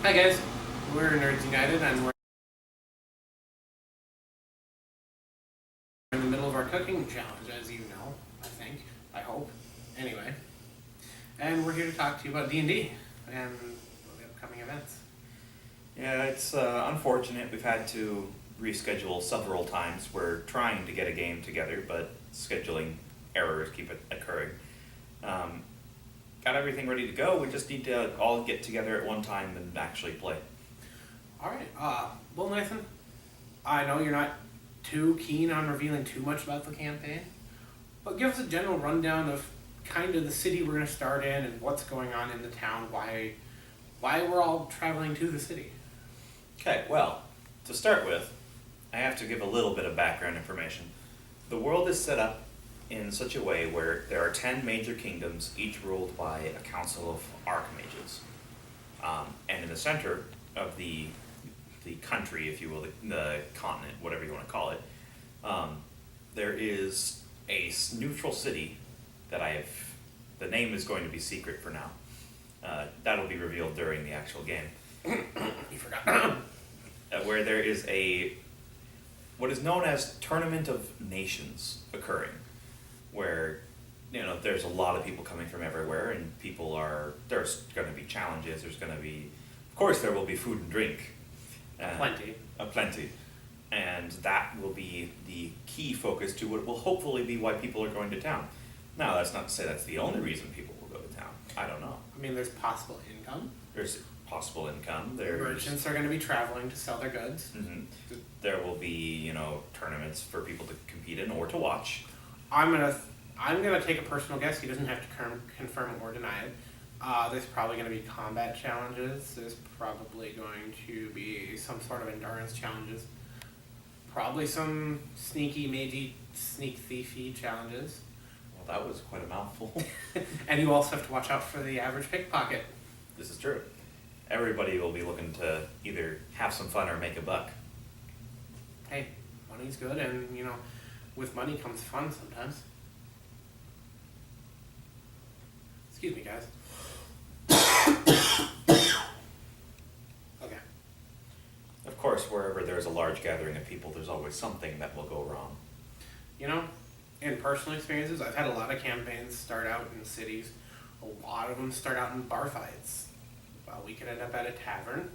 Hi guys, we're Nerds United and we're in the middle of our cooking challenge, as you know, I hope, anyway. And we're here to talk to you about D&D and the upcoming events. Yeah, it's unfortunate. We've had to reschedule several times. We're trying to get a game together, but scheduling errors keep occurring. Got everything ready to go. We just need to all get together at one time and actually play. Alright, well Nathan, I know you're not too keen on revealing too much about the campaign, but give us a general rundown of kind of the city we're going to start in and what's going on in the town, why we're all traveling to the city. Okay, well, to start with, I have to give a little bit of background information. The world is set up in such a way where there are 10 major kingdoms, each ruled by a council of archmages. And in the center of the country, if you will, the continent, whatever you want to call it, there is a neutral city that the name is going to be secret for now. That'll be revealed during the actual game. You forgot. Where there is what is known as Tournament of Nations occurring, where there's a lot of people coming from everywhere, and there's going to be challenges. There's going to be, of course, there will be food and drink. Plenty. And that will be the key focus to what will hopefully be why people are going to town. Now, that's not to say that's the only reason people will go to town. I don't know. I mean, there's possible income. There's possible income. Merchants are going to be traveling to sell their goods. Mm-hmm. There will be, tournaments for people to compete in or to watch. I'm gonna take a personal guess. He doesn't have to confirm or deny it. There's probably going to be combat challenges. There's probably going to be some sort of endurance challenges. Probably some sneaky, magey, sneak thiefy challenges. Well, that was quite a mouthful. And you also have to watch out for the average pickpocket. This is true. Everybody will be looking to either have some fun or make a buck. Hey, money's good, and with money comes fun sometimes. Excuse me, guys. Okay. Of course, wherever there's a large gathering of people, there's always something that will go wrong. In personal experiences, I've had a lot of campaigns start out in cities. A lot of them start out in bar fights. Well, we could end up at a tavern,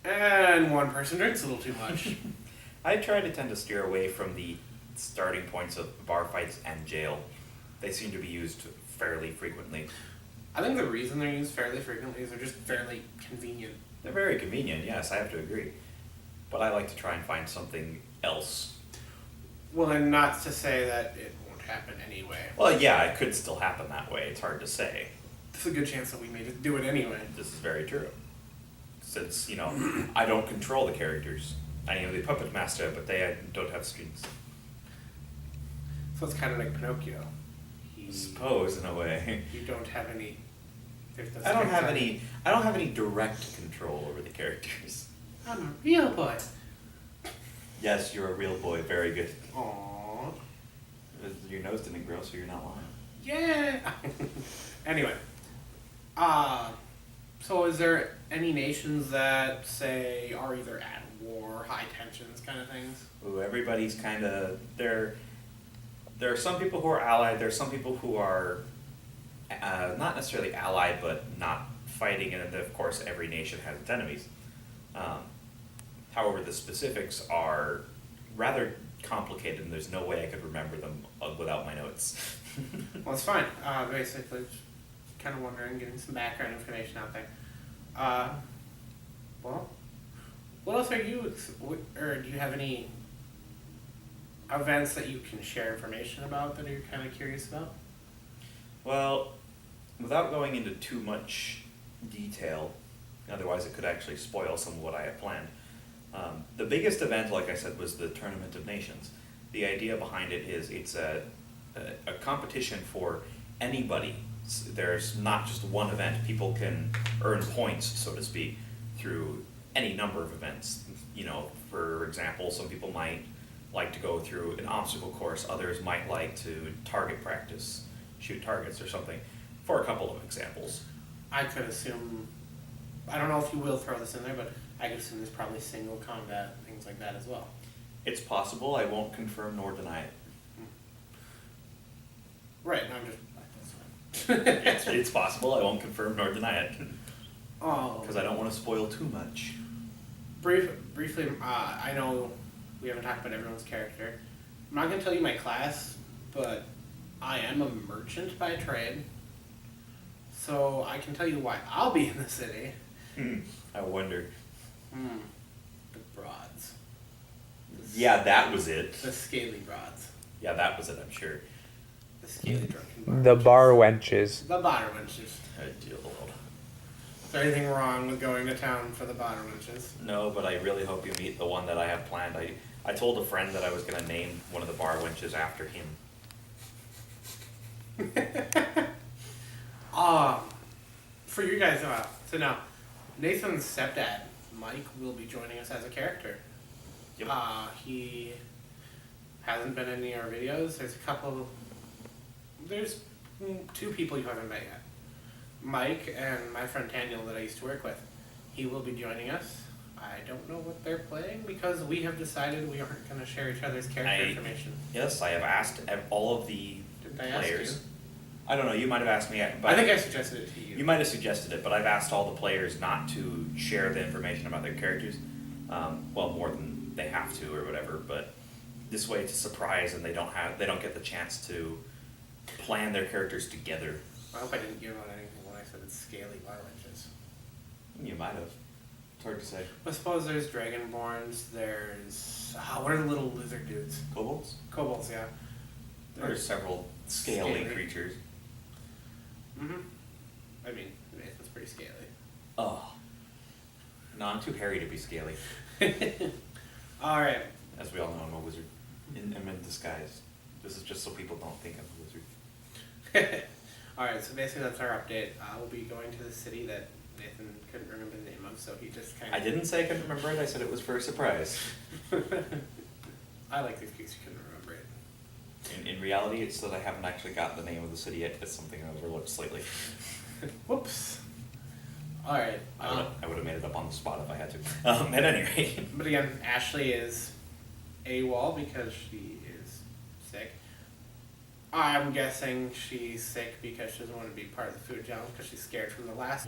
and one person drinks a little too much. I try to tend to steer away from the starting points of bar fights and jail. They seem to be used fairly frequently. I think the reason they're used fairly frequently is they're just fairly convenient. They're very convenient, yes, I have to agree. But I like to try and find something else. Well, and not to say that it won't happen anyway. Well, yeah, it could still happen that way. It's hard to say. There's a good chance that we may just do it anyway. This is very true. Since, I don't control the characters. I am the puppet master, but they don't have strings. So it's kind of like Pinocchio. I suppose, in a way. You don't have any... I don't have any direct control over the characters. I'm a real boy. Yes, you're a real boy. Very good. Aww. Your nose didn't grow, so you're not lying. Yeah. Anyway. So is there any nations that, say, are either at war, high tensions kind of things? Ooh, everybody's kind of... There are some people who are allied. There are some people who are not necessarily allied, but not fighting. And of course, every nation has its enemies. However, the specifics are rather complicated, and there's no way I could remember them without my notes. Well, it's fine. Basically, just kind of wondering, getting some background information out there. Well, what else are you, or do you have any events that you can share information about that you're kind of curious about? Well, without going into too much detail, otherwise it could actually spoil some of what I have planned. The biggest event, like I said, was the Tournament of Nations. The idea behind it is it's a competition for anybody. There's not just one event. People can earn points, so to speak, through any number of events. For example, some people might like to go through an obstacle course. Others might like to target practice, shoot targets or something, for a couple of examples. I could assume I don't know if you will throw this in there, but I could assume there's probably single combat, things like that as well. It's possible. I won't confirm nor deny it. Right, no, I'm just... It's possible. I won't confirm nor deny it. Oh. Because I don't want to spoil too much. Briefly, I know we haven't talked about everyone's character. I'm not going to tell you my class, but I am a merchant by trade. So I can tell you why I'll be in the city. I wonder. The broads. Yeah, that was it. The scaly broads. Yeah, that was it, I'm sure. The scaly drunken bar The wenches. bar wenches. The bar wenches. Dear Lord. Is there anything wrong with going to town for the bar wenches? No, but I really hope you meet the one that I have planned. I told a friend that I was going to name one of the bar wenches after him. For you guys, so now, Nathan's stepdad, Mike, will be joining us as a character. Yep. He hasn't been in any of our videos. There's two people you haven't met yet. Mike and my friend Daniel that I used to work with. He will be joining us. I don't know what they're playing because we have decided we aren't going to share each other's character information. Yes, I have asked all of the Didn't I ask players. you? I don't know, you might have asked me, but I think I suggested it to you. you might have suggested it, but I've asked all the players not to share the information about their characters. Well, more than they have to or whatever, but this way it's a surprise and they don't get the chance to plan their characters together. I hope I didn't give out anything when I said it's scaly bar wenches. You might have. It's hard to say. I suppose there's dragonborns, there's... what are the little lizard dudes? Kobolds? Kobolds, yeah. There's several scaly Scaly. creatures. I mean, Nathan's pretty scaly. Oh. No, I'm too hairy to be scaly. Alright. As we all know, I'm a wizard. I'm in disguise. This is just so people don't think I'm a wizard. Alright, so basically that's our update. We'll be going to the city that Nathan couldn't remember the name of, so he just kind of... I didn't say I couldn't remember it, I said it was for a surprise. I like the excuse you couldn't remember it. In reality, it's that I haven't actually got the name of the city yet. It's something I overlooked slightly. Whoops. Alright. I would have made it up on the spot if I had to. At any rate. But again, Ashley is AWOL because she is sick. I'm guessing she's sick because she doesn't want to be part of the food challenge because she's scared from the last.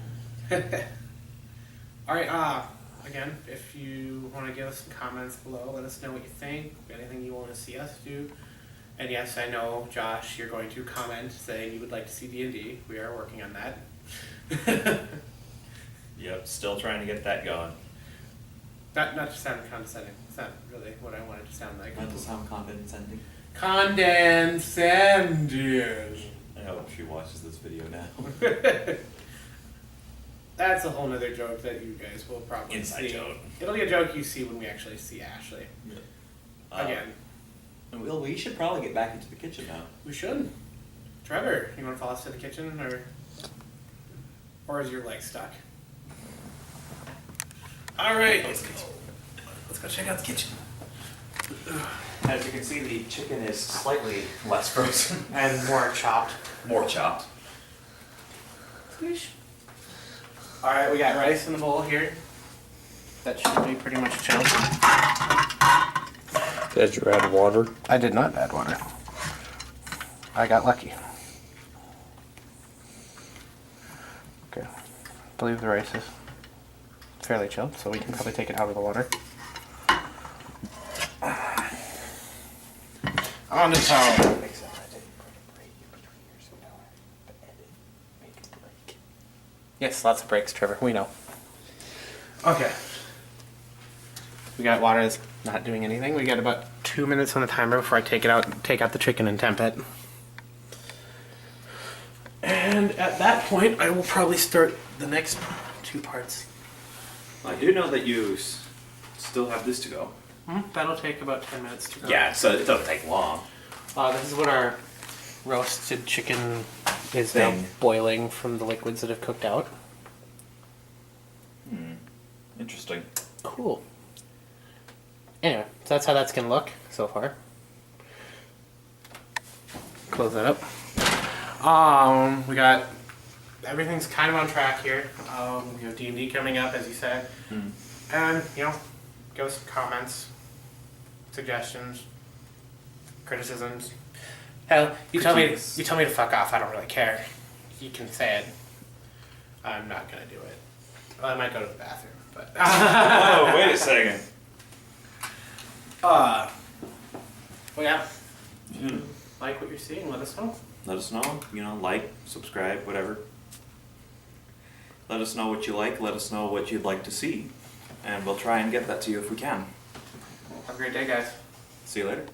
Alright, again, if you want to give us some comments below, let us know what you think, anything you want to see us do. And yes, I know, Josh, you're going to comment saying you would like to see D&D. We are working on that. Yep, still trying to get that going. Not to sound condescending. It's not really what I wanted to sound like. Not to sound condescending. Condescending. I hope she watches this video now. That's a whole nother joke that you guys will probably Inside see. joke. It'll be a joke you see when we actually see Ashley. Again. Well, we should probably get back into the kitchen now. We should. Trevor, you want to follow us to the kitchen, or is your leg stuck? All right, let's go check out the kitchen. As you can see, the chicken is slightly less frozen. And more chopped. More chopped. All right, we got rice in the bowl here. That should be pretty much chilled. Did you add water? I did not add water. I got lucky. Okay. I believe the rice is fairly chilled, so we can probably take it out of the water. On the towel. Yes, lots of breaks, Trevor. We know. Okay. We got water that's not doing anything. We got about 2 minutes on the timer before I take out the chicken and temp it. And at that point, I will probably start the next 2 parts. I do know that you still have this to go. That'll take about 10 minutes to go. Yeah, so it doesn't take long. This is what our roasted chicken is now Thing. boiling from the liquids that have cooked out. Interesting. Cool. Anyway, so that's how that's going to look so far. Close that up. We got... Everything's kind of on track here. D&D coming up, as you said. Mm. And, give us some comments, suggestions, criticisms. Hell, you tell me to fuck off, I don't really care. You can say it. I'm not gonna do it. Well, I might go to the bathroom, but... Oh, wait a second. Well, yeah. If you like what you're seeing, let us know. Let us know, like, subscribe, whatever. Let us know what you like, let us know what you'd like to see. And we'll try and get that to you if we can. Have a great day, guys. See you later.